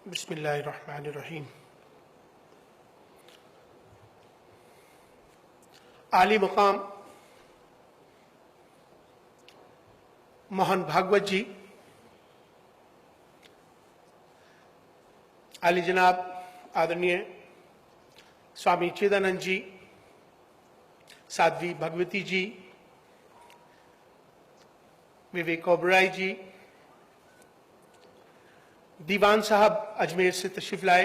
बिस्मिल्लाहिर्रहमानिर्रहीम। आली मुकाम मोहन भागवत जी, आली जनाब आदरणीय स्वामी चिदानंद जी, साध्वी भगवती जी, विवेक ओबराय जी, दीवान साहब अजमेर से तशरीफ लाए,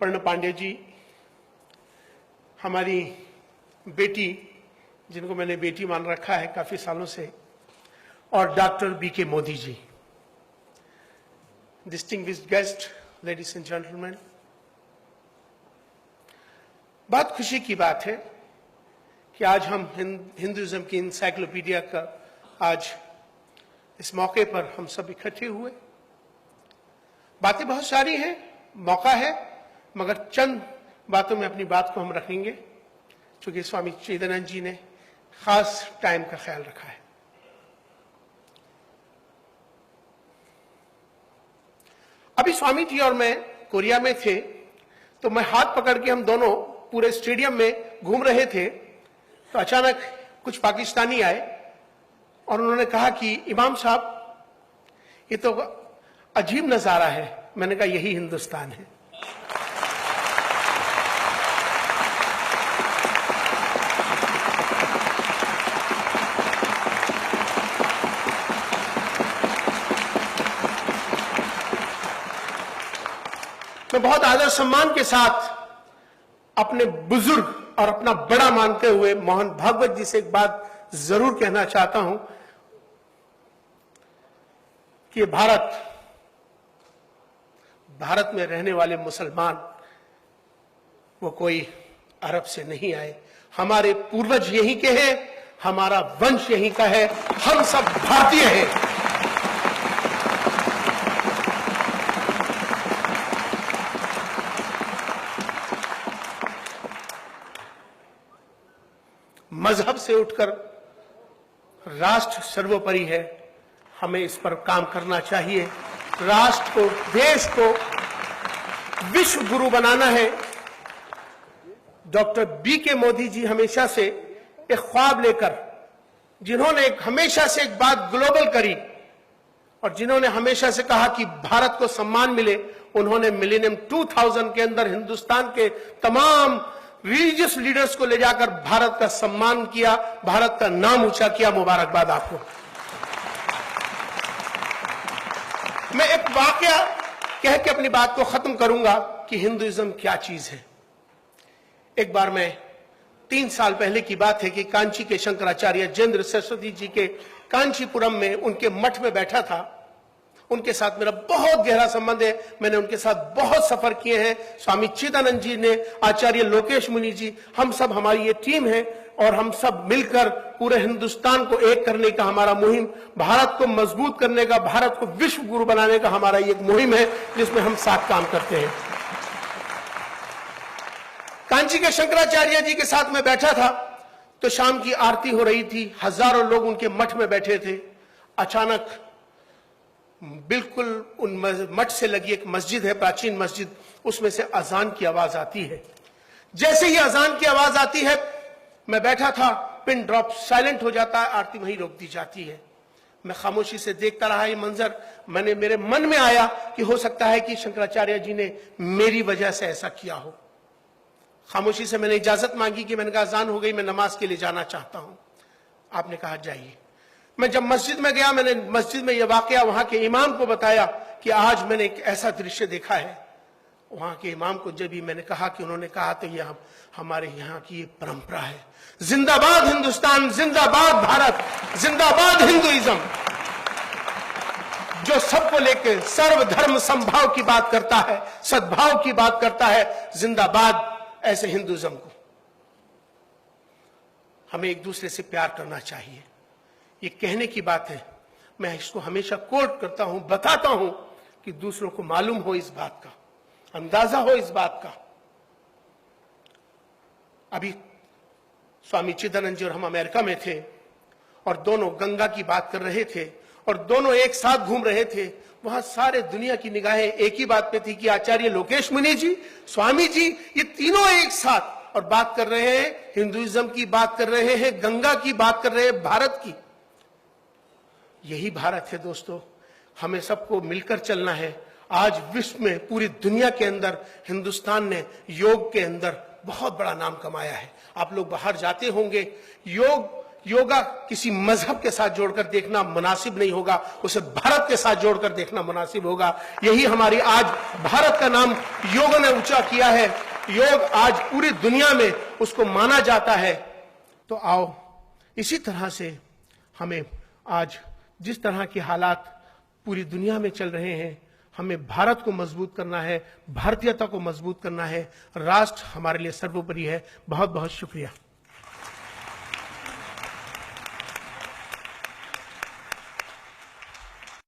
पर्ण पांडे जी, हमारी बेटी जिनको मैंने बेटी मान रखा है काफी सालों से, और doctor B K Modi ji. Distinguished guest, ladies and gentleman, बहुत खुशी की बात है कि आज हम हिंदुइज्म की इंसाइक्लोपीडिया का आज इस मौके पर हम सब इकट्ठे हुए। बातें बहुत सारी हैं, मौका है, मगर चंद बातों में अपनी बात को हम रखेंगे क्योंकि स्वामी चिदानंद जी ने खास टाइम का ख्याल रखा है। अभी स्वामी जी और मैं कोरिया में थे तो मैं हाथ पकड़ के हम दोनों पूरे स्टेडियम में घूम रहे थे तो अचानक कुछ पाकिस्तानी आए और उन्होंने कहा कि इमाम साहब ये तो अजीब नजारा है। मैंने कहा यही हिंदुस्तान है। मैं बहुत आदर सम्मान के साथ अपने बुजुर्ग और अपना बड़ा मानते हुए मोहन भागवत जी से एक बात जरूर कहना चाहता हूं कि भारत में रहने वाले मुसलमान वो कोई अरब से नहीं आए। हमारे पूर्वज यहीं के हैं, हमारा वंश यहीं का है, हम सब भारतीय हैं। मजहब से उठकर राष्ट्र सर्वोपरि है, हमें इस पर काम करना चाहिए। राष्ट्र को, देश को विश्व गुरु बनाना है। डॉक्टर बीके मोदी जी हमेशा से एक ख्वाब लेकर, जिन्होंने हमेशा से एक बात ग्लोबल करी और जिन्होंने हमेशा से कहा कि भारत को सम्मान मिले, उन्होंने मिलेनियम 2000 के अंदर हिंदुस्तान के तमाम रिलीजियस लीडर्स को ले जाकर भारत का सम्मान किया, भारत का नाम ऊंचा किया। मुबारकबाद आपको। मैं एक वाकया कह के अपनी बात को खत्म करूंगा कि हिंदुइज्म क्या चीज है। एक बार मैं 3 साल पहले की बात है कि कांची के शंकराचार्य जयेंद्र सरस्वती जी के कांचीपुरम में उनके मठ में बैठा था। उनके साथ मेरा बहुत गहरा संबंध है, मैंने उनके साथ बहुत सफर किए हैं। स्वामी चिदानंद जी ने, आचार्य लोकेश मुनि जी, हम सब, हमारी ये टीम है और हम सब मिलकर पूरे हिंदुस्तान को एक करने का हमारा मुहिम, भारत को मजबूत करने का, भारत को विश्व गुरु बनाने का हमारा एक मुहिम है जिसमें हम साथ काम करते हैं। कांची के शंकराचार्य जी के साथ मैं बैठा था तो शाम की आरती हो रही थी, हजारों लोग उनके मठ में बैठे थे। अचानक बिल्कुल उन मठ से लगी एक मस्जिद है, प्राचीन मस्जिद, उसमें से अजान की आवाज आती है। जैसे ही अजान की आवाज आती है, मैं बैठा था, पिन ड्रॉप, साइलेंट हो जाता है, आरती वहीं रोक दी जाती है। मैं खामोशी से देखता रहा ये मंजर। मेरे मन में आया कि हो सकता है कि शंकराचार्य जी ने मेरी वजह से ऐसा किया हो। खामोशी से मैंने इजाजत मांगी कि मैंने कहा अजान हो गई, मैं नमाज के लिए जाना चाहता हूं। आपने कहा जाइए। मैं जब मस्जिद में गया, मैंने मस्जिद में यह वाकया वहां के इमाम को बताया कि आज मैंने एक ऐसा दृश्य देखा है। वहां के इमाम को जब भी मैंने कहा कि उन्होंने कहा तो यह हमारे यहाँ की ये परंपरा है। जिंदाबाद हिंदुस्तान, जिंदाबाद भारत, जिंदाबाद हिंदुइज्म, जो सबको लेकर सर्वधर्म समभाव की बात करता है, सद्भाव की बात करता है। जिंदाबाद ऐसे हिंदुइज्म को। हमें एक दूसरे से प्यार करना चाहिए, ये कहने की बात है। मैं इसको हमेशा कोट करता हूं, बताता हूं कि दूसरों को मालूम हो इस बात का, अंदाजा हो इस बात का। अभी स्वामी चिदानंद जी और हम अमेरिका में थे और दोनों गंगा की बात कर रहे थे और दोनों एक साथ घूम रहे थे, वहां सारे दुनिया की निगाहें एक ही बात पे थी कि आचार्य लोकेश मुनि जी, स्वामी जी, ये तीनों एक साथ और बात कर रहे हैं, हिंदुइज्म की बात कर रहे हैं, गंगा की बात कर रहे हैं, भारत की। यही भारत है दोस्तों, हमें सबको मिलकर चलना है। आज विश्व में, पूरी दुनिया के अंदर हिंदुस्तान ने योग के अंदर बहुत बड़ा नाम कमाया है। आप लोग बाहर जाते होंगे, योगा किसी मजहब के साथ जोड़कर देखना मुनासिब नहीं होगा, उसे भारत के साथ जोड़कर देखना मुनासिब होगा। यही हमारी आज भारत का नाम योग ने ऊंचा किया है। योग आज पूरी दुनिया में उसको माना जाता है। तो आओ, इसी तरह से हमें आज जिस तरह के हालात पूरी दुनिया में चल रहे हैं, हमें भारत को मजबूत करना है, भारतीयता को मजबूत करना है। राष्ट्र हमारे लिए सर्वोपरि है। बहुत बहुत शुक्रिया।